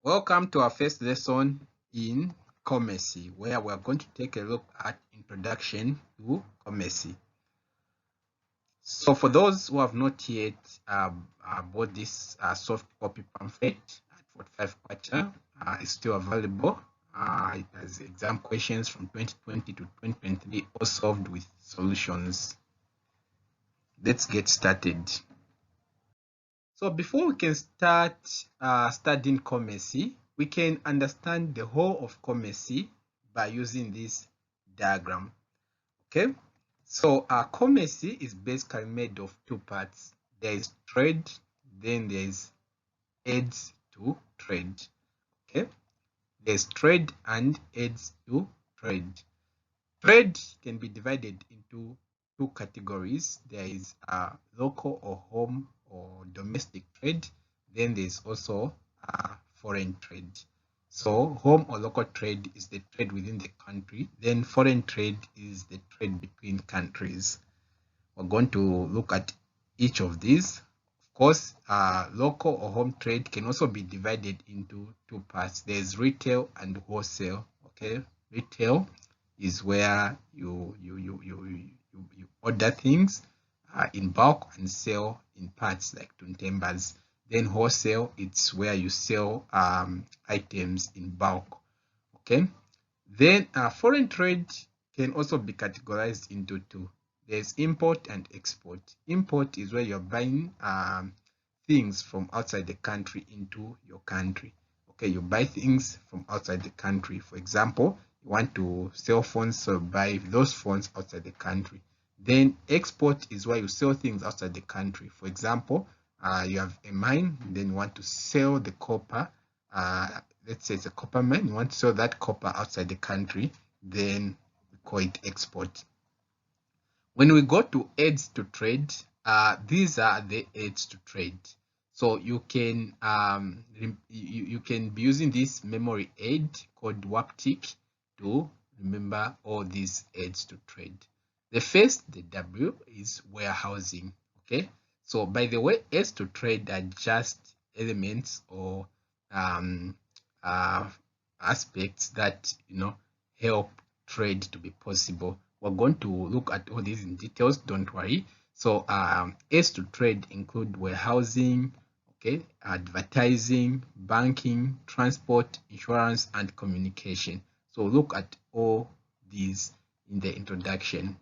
Welcome to our first lesson in commerce, where we're going to take a look at introduction to commerce. So for those who have not yet bought this soft copy pamphlet at 45 kwacha, it's still available. It has exam questions from 2020 to 2023, all solved with solutions. Let's get started. So before we can start studying commerce, we can understand the whole of commerce by using this diagram. Okay, so commerce is basically made of two parts. There is trade, then there is aids to trade. Okay, there's trade and aids to trade. Trade can be divided into two categories. There is local or home or domestic trade. Then there's also foreign trade. So home or local trade is the trade within the country. Then foreign trade is the trade between countries. We're going to look at each of these. Of course, local or home trade can also be divided into two parts. There's retail and wholesale. Okay, retail is where you order things in bulk and sell in parts like tuntembas. Then wholesale, it's where you sell items in bulk. Okay, then foreign trade can also be categorized into two. There's import and export. Import is where you're buying things from outside the country into your country. Okay, you buy things from outside the country. For example, you want to sell phones, so buy those phones outside the country. Then export is where you sell things outside the country. For example, you have a mine, then you want to sell the copper. Let's say it's a copper mine, you want to sell that copper outside the country, then we call it export. When we go to aids to trade, these are the aids to trade. So you can you can be using this memory aid called WAPTIC to remember all these aids to trade. The first, the W, is warehousing. Okay, so by the way, aids to trade are just elements or aspects that help trade to be possible. We're going to look at all these in details, don't worry. So aids to trade include warehousing, okay, advertising, banking, transport, insurance, and communication. So look at all these in the introduction.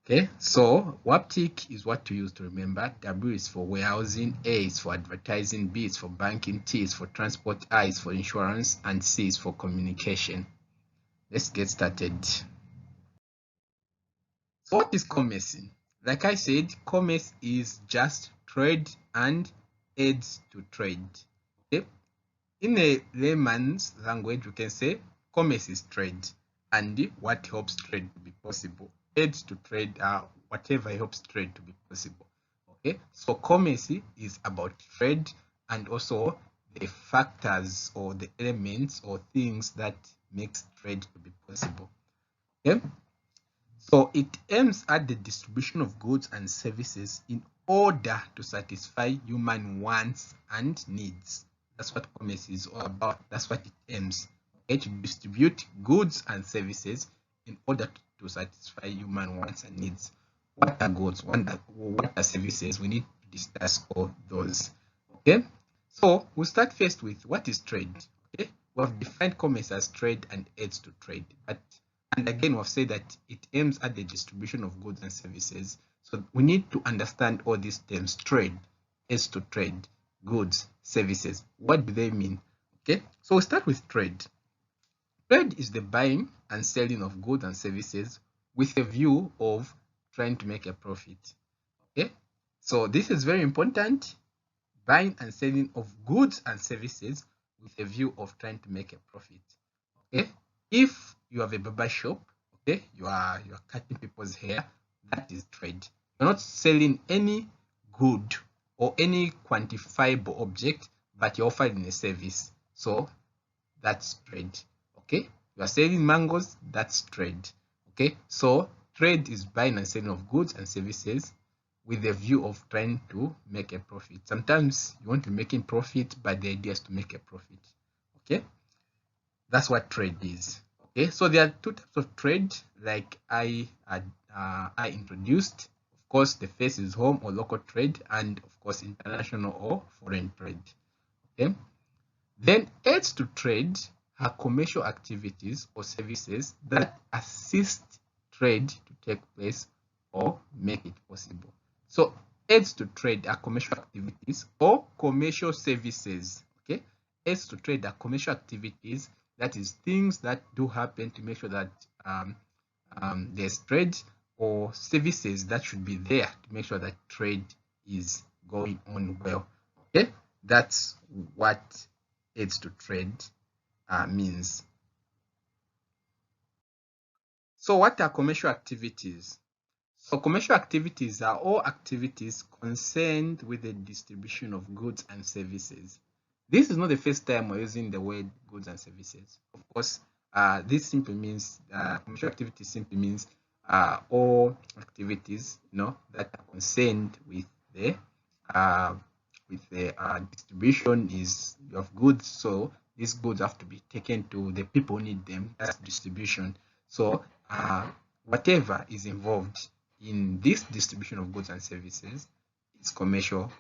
Okay, so WAPTIC is what to use to remember. W is for warehousing, A is for advertising, B is for banking, T is for transport, I is for insurance, and C is for communication. Let's get started. So what is commerce? Like I said, commerce is just trade and aids to trade. Okay? In a layman's language, we can say commerce is trade and what helps trade to be possible. Aids to trade are whatever helps trade to be possible. Okay, so commerce is about trade and also the factors or the elements or things that makes trade to be possible. Okay, so it aims at the distribution of goods and services in order to satisfy human wants and needs. That's what commerce is all about. That's what it aims, okay, to distribute goods and services in order to satisfy human wants and needs. What are goods? What are services? We need to discuss all those. Okay, so we'll start first with what is trade. Okay, we have defined commerce as trade and aids to trade, and again we've said that it aims at the distribution of goods and services. So we need to understand all these terms: trade, aids to trade, goods, services. What do they mean? Okay, so we start with trade. Trade is the buying and selling of goods and services with a view of trying to make a profit. Okay, so this is very important: buying and selling of goods and services with a view of trying to make a profit. Okay, if you have a barber shop, okay, you are cutting people's hair, that is trade. You're not selling any good or any quantifiable object, but you're offering a service, so that's trade. Okay, you are selling mangoes, that's trade. Okay, so trade is buying and selling of goods and services with a view of trying to make a profit. Sometimes you want to make a profit, but the idea is to make a profit. Okay, that's what trade is. Okay, so there are two types of trade, like I introduced. Of course, the first is home or local trade, and of course, international or foreign trade. Okay, then aids to trade are commercial activities or services that assist trade to take place or make it possible. So aids to trade are commercial activities or commercial services. Okay, aids to trade are commercial activities, that is things that do happen to make sure that there's trade, or services that should be there to make sure that trade is going on well. Okay, that's what aids to trade means. So what are commercial activities? So commercial activities are all activities concerned with the distribution of goods and services. This is not the first time we're using the word goods and services. Of course, this simply means commercial activities simply means all activities, that are concerned with the distribution of goods. So these goods have to be taken to the people who need them. That's distribution. So whatever is involved in this distribution of goods and services is commercial.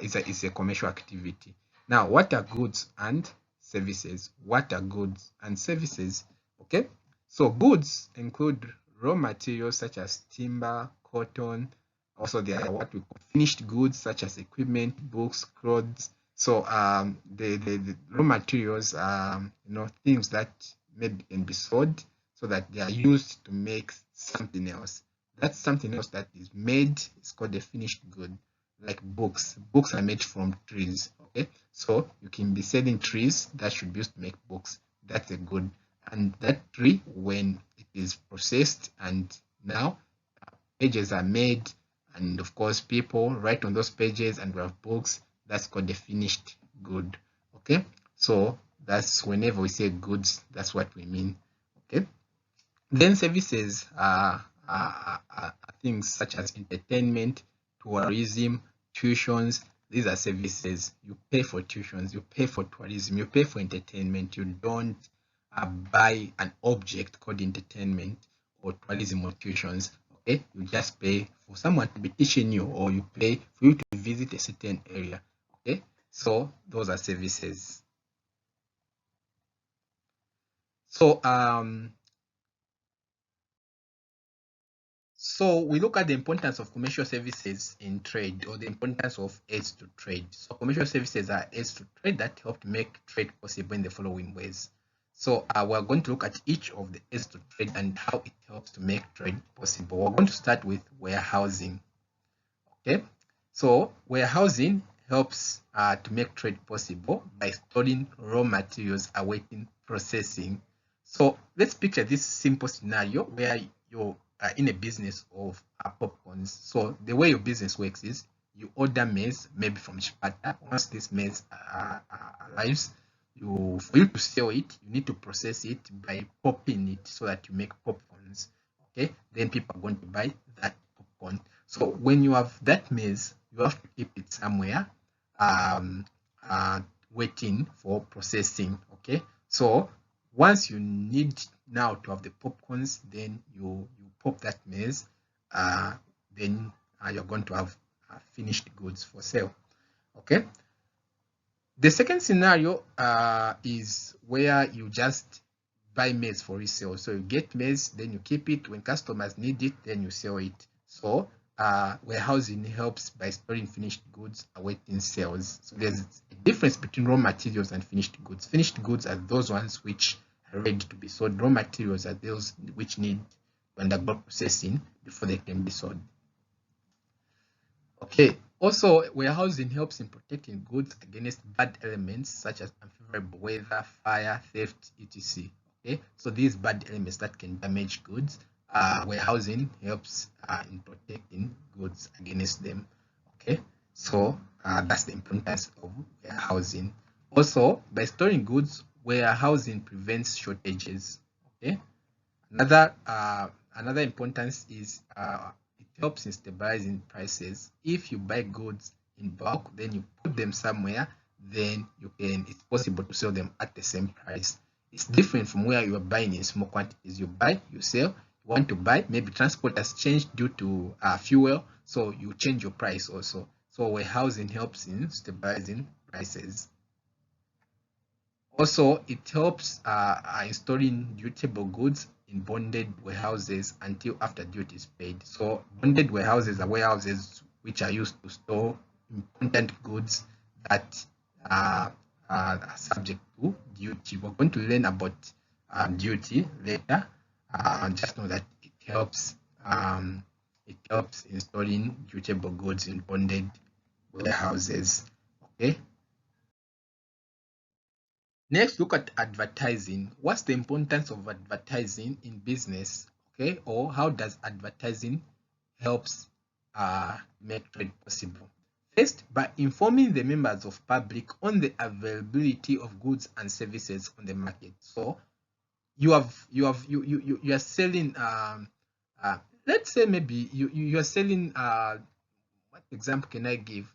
Is a commercial activity. Now, what are goods and services? What are goods and services? Okay, so goods include raw materials such as timber, cotton. Also, there are what we call finished goods such as equipment, books, clothes. So the raw materials are things that maybe can be sold so that they are used to make something else. That's something else that is made. It's called a finished good. Like books. Books are made from trees. Okay, so you can be selling trees that should be used to make books. That's a good. And that tree, when it is processed and now pages are made, and of course people write on those pages and we have books, that's called the finished good. Okay, so that's whenever we say goods, that's what we mean. Okay, then services are things such as entertainment, tourism, tuitions. These are services. You pay for tuitions, you pay for tourism, you pay for entertainment. You don't buy an object called entertainment or tourism or tuitions. Okay, you just pay for someone to be teaching you, or you pay for you to visit a certain area. Okay, so those are services. So So we look at the importance of commercial services in trade, or the importance of aids to trade. So commercial services are aids to trade that help to make trade possible in the following ways. So we're going to look at each of the aids to trade and how it helps to make trade possible. We're going to start with warehousing. Okay, so warehousing helps to make trade possible by storing raw materials awaiting processing. So let's picture this simple scenario where you're in a business of popcorns. So the way your business works is you order maize, maybe from Chipata. Once this maize arrives, for you to sell it, you need to process it by popping it so that you make popcorns. Okay, then people are going to buy that popcorn. So when you have that maize, you have to keep it somewhere waiting for processing. Okay, so once you need now to have the popcorns, then you pop that maize, then you're going to have finished goods for sale. Okay, the second scenario is where you just buy maize for resale. So you get maize, then you keep it. When customers need it, then you sell it. So warehousing helps by storing finished goods awaiting sales. So there's a difference between raw materials and finished goods. Finished goods are those ones which are ready to be sold. Raw materials are those which need to undergo processing before they can be sold. Okay, also warehousing helps in protecting goods against bad elements such as unfavorable weather, fire, theft, etc. Okay, so these bad elements that can damage goods, warehousing helps in protecting goods against them. Okay, so that's the importance of warehousing. Also, by storing goods, warehousing prevents shortages. Okay, another importance is it helps in stabilizing prices. If you buy goods in bulk, then you put them somewhere, then it's possible to sell them at the same price. It's different from where you are buying in small quantities. You buy, you sell. You want to buy, maybe transport has changed due to fuel, so you change your price also. So warehousing helps in stabilizing prices. Also, it helps in storing dutiable goods in bonded warehouses until after duty is paid. So bonded warehouses are warehouses which are used to store important goods that are subject to duty. We're going to learn about duty later. Just know that it helps in storing dutiable goods in bonded warehouses. Okay. Next, look at advertising. What's the importance of advertising in business? Okay, or how does advertising helps make trade possible? First, by informing the members of public on the availability of goods and services on the market. So you are selling let's say maybe you are selling what example can I give?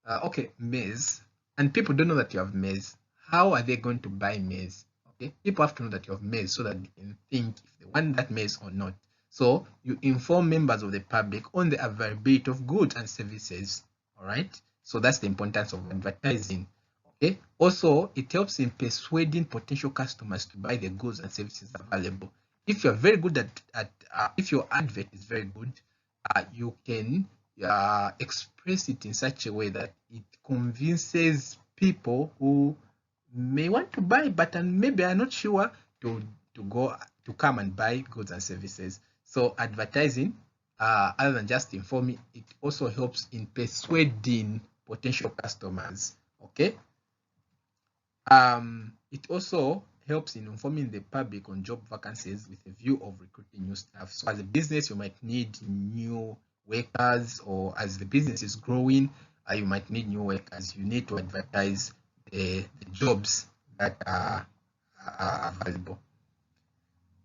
Okay, maize, and people don't know that you have maize. How are they going to buy maize? Okay, people have to know that you have maize so that they can think if they want that maize or not. So you inform members of the public on the availability of goods and services. All right, so that's the importance of advertising. Okay, also it helps in persuading potential customers to buy the goods and services available. If you're very good at if your advert is very good, you can express it in such a way that it convinces people who may want to buy but maybe are not sure to come and buy goods and services. So advertising, other than just informing, it also helps in persuading potential customers. Okay. It also helps in informing the public on job vacancies with a view of recruiting new staff. So as a business, you might need new workers, or as the business is growing, you might need new workers. You need to advertise the jobs that are available.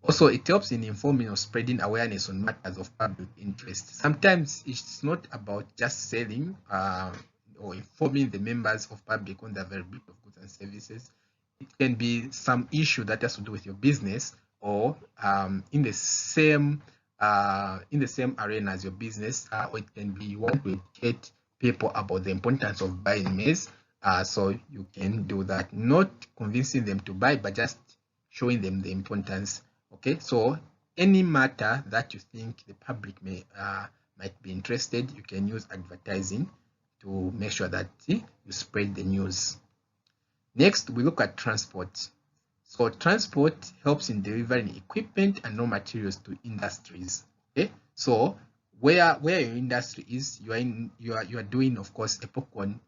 Also, it helps in informing or spreading awareness on matters of public interest. Sometimes it's not about just selling or informing the members of public on the availability of goods and services. It can be some issue that has to do with your business, or in the same arena as your business, or it can be you want to educate people about the importance of buying maize. So you can do that, not convincing them to buy, but just showing them the importance. Okay, so any matter that you think the public might be interested, you can use advertising to make sure that you spread the news. Next, we look at transport. So transport helps in delivering equipment and raw materials to industries. Okay, so where your industry is, you are doing, of course, a popcorn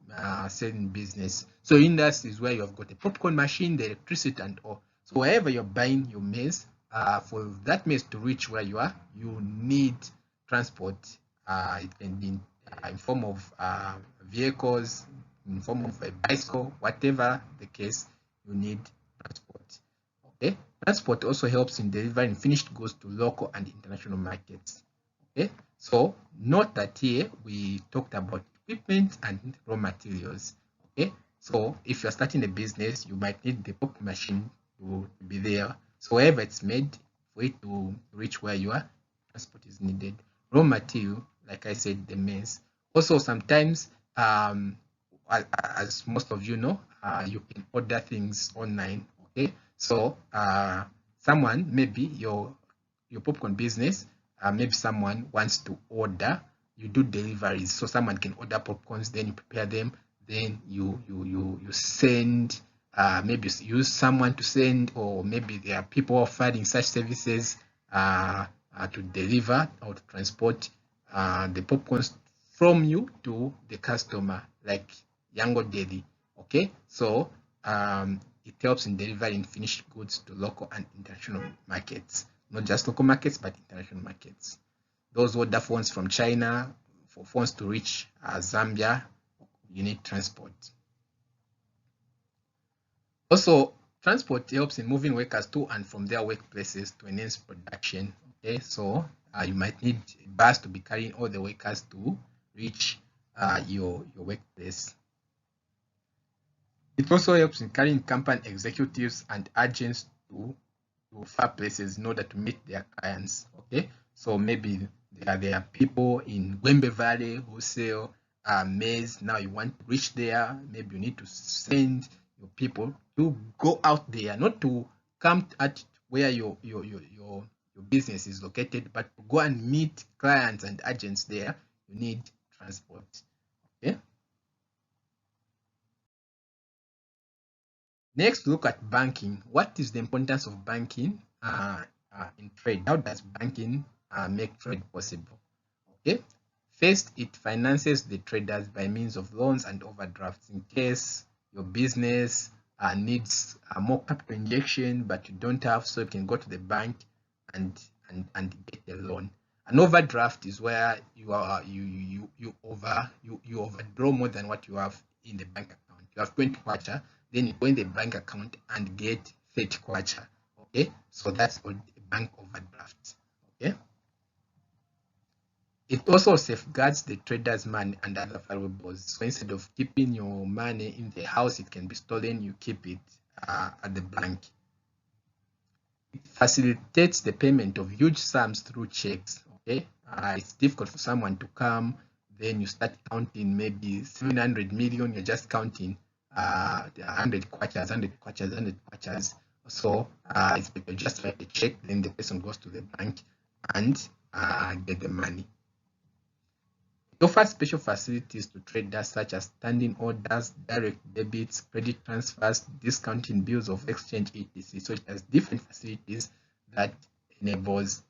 selling business. So industry is where you have got a popcorn machine, the electricity, and all. So wherever you're buying your maize, for that maize to reach where you are, you need transport. It can be in form of vehicles, in form of a bicycle, whatever the case, you need transport. Okay, transport also helps in delivering finished goods to local and international markets. Okay, so note that here we talked about equipment and raw materials. Okay, so if you're starting a business, you might need the popcorn machine to be there. So wherever it's made, for it to reach where you are, transport is needed. Raw material, like I said, the maize. Also, sometimes, as most of you know, you can order things online. Okay, so someone, maybe your popcorn business, maybe someone wants to order, you do deliveries. So someone can order popcorns, then you prepare them, then you send. Maybe you use someone to send, or maybe there are people offering such services to deliver or to transport the popcorns from you to the customer, like Yango Deli. Okay, so it helps in delivering finished goods to local and international markets, not just local markets but international markets. Those order phones from China, for phones to reach Zambia, you need transport. Also, transport helps in moving workers to and from their workplaces to enhance production. Okay, so you might need a bus to be carrying all the workers to reach your workplace. It also helps in carrying company executives and agents to far places in order to meet their clients. Okay, so maybe there are people in Gwembe Valley who sell maize. Now you want to reach there. Maybe you need to send your people to go out there, not to come at where your business is located, but to go and meet clients and agents there. You need transport. Okay. Next, look at banking. What is the importance of banking in trade? How does banking make trade possible? Okay. First, it finances the traders by means of loans and overdrafts in case your business needs more capital injection, but you don't have, so you can go to the bank and get a loan. An overdraft is where you overdraw more than what you have in the bank account. You have 20 kwacha, then you go in the bank account and get 30 kwacha. Okay, so that's called a bank overdraft. Okay. It also safeguards the trader's money and other valuables. So instead of keeping your money in the house, it can be stolen, you keep it at the bank. It facilitates the payment of huge sums through checks. Okay, it's difficult for someone to come, then you start counting maybe 700 million, you're just counting 100 kwachas, 100 kwachas, 100 kwachas. So it's better just write a check, then the person goes to the bank and get the money. It offers special facilities to traders such as standing orders, direct debits, credit transfers, discounting bills of exchange, etc. So it has different facilities that enables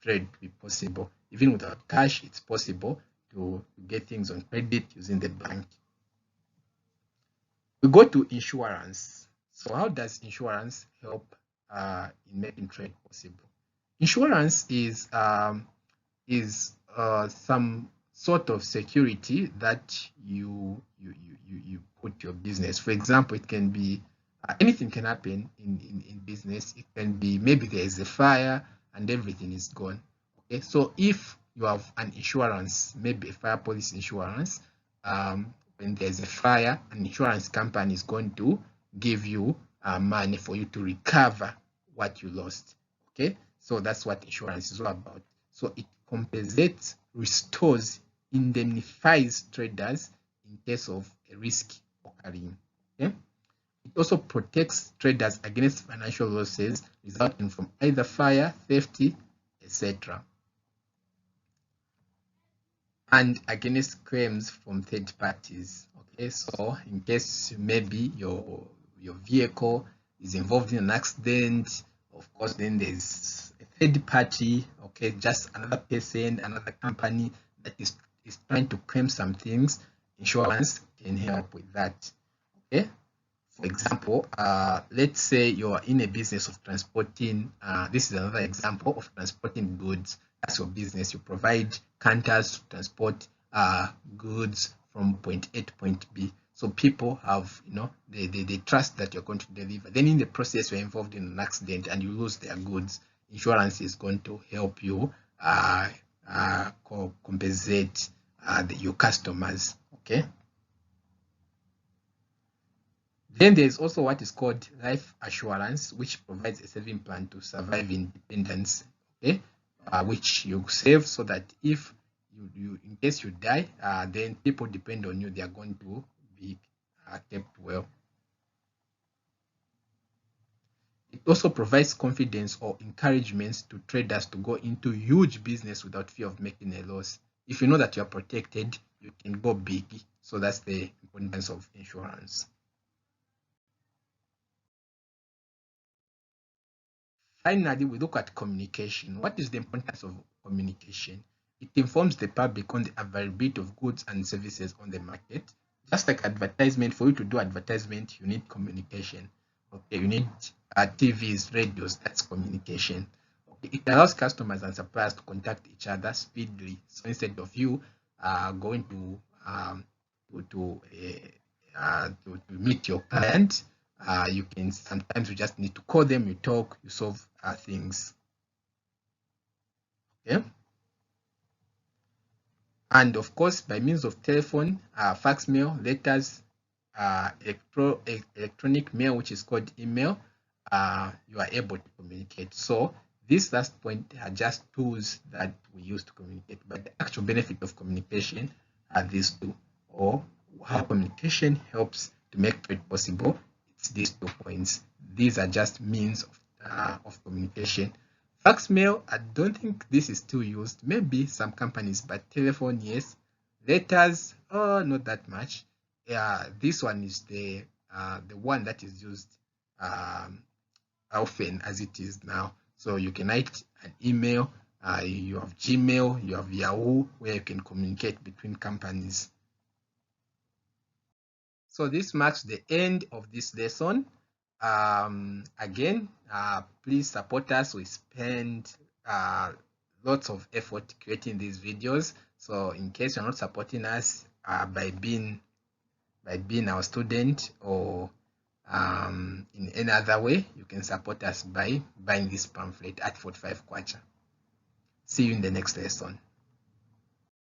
trade to be possible. Even without cash, it's possible to get things on credit using the bank. We go to insurance. So how does insurance help in making trade possible? Insurance is some sort of security that you put your business. For example, it can be anything can happen in business. It can be maybe there is a fire and everything is gone. Okay, so if you have an insurance, maybe a fire policy insurance, when there's a fire, an insurance company is going to give you money for you to recover what you lost. Okay, so that's what insurance is all about. So it compensates, restores, indemnifies traders in case of a risk occurring. Okay? It also protects traders against financial losses resulting from either fire, theft, etc. and against claims from third parties. Okay, so in case maybe your vehicle is involved in an accident, of course, then there's a third party, okay, just another person, another company that is trying to claim some things. Insurance can help with that. Okay, for example, let's say you're in a business of transporting, this is another example of transporting goods. That's your business. You provide canters to transport goods from point A to point B. So people have, they trust that you're going to deliver. Then in the process, you're involved in an accident and you lose their goods. Insurance is going to help you compensate your customers. Okay. Then there's also what is called life assurance, which provides a saving plan to survive independence, okay, which you save so that if you in case you die, then people depend on you, they are going to be kept well. It also provides confidence or encouragement to traders to go into huge business without fear of making a loss. If you know that you are protected, you can go big. So that's the importance of insurance. Finally, we look at communication. What is the importance of communication? It informs the public on the availability of goods and services on the market. Just like advertisement, for you to do advertisement, you need communication. Okay, you need TVs, radios, that's communication. Okay, it allows customers and suppliers to contact each other speedily. So instead of you going to meet your client, you can sometimes you just need to call them, you talk, you solve things. Okay. And of course, by means of telephone, fax mail, letters, electronic mail, which is called email, you are able to communicate. So this last point are just tools that we use to communicate, but the actual benefit of communication are these two, or how communication helps to make trade possible. It's these 2 points. These are just means of communication. Fax mail, I don't think this is still used. Maybe some companies, but telephone, yes. Letters, oh, not that much. Yeah, this one is the one that is used often as it is now. So you can write an email. You have Gmail, you have Yahoo, where you can communicate between companies. So this marks the end of this lesson. Again, please support us. We spend lots of effort creating these videos. So in case you're not supporting us by being our student or in any other way, you can support us by buying this pamphlet at 45 kwacha. See you in the next lesson.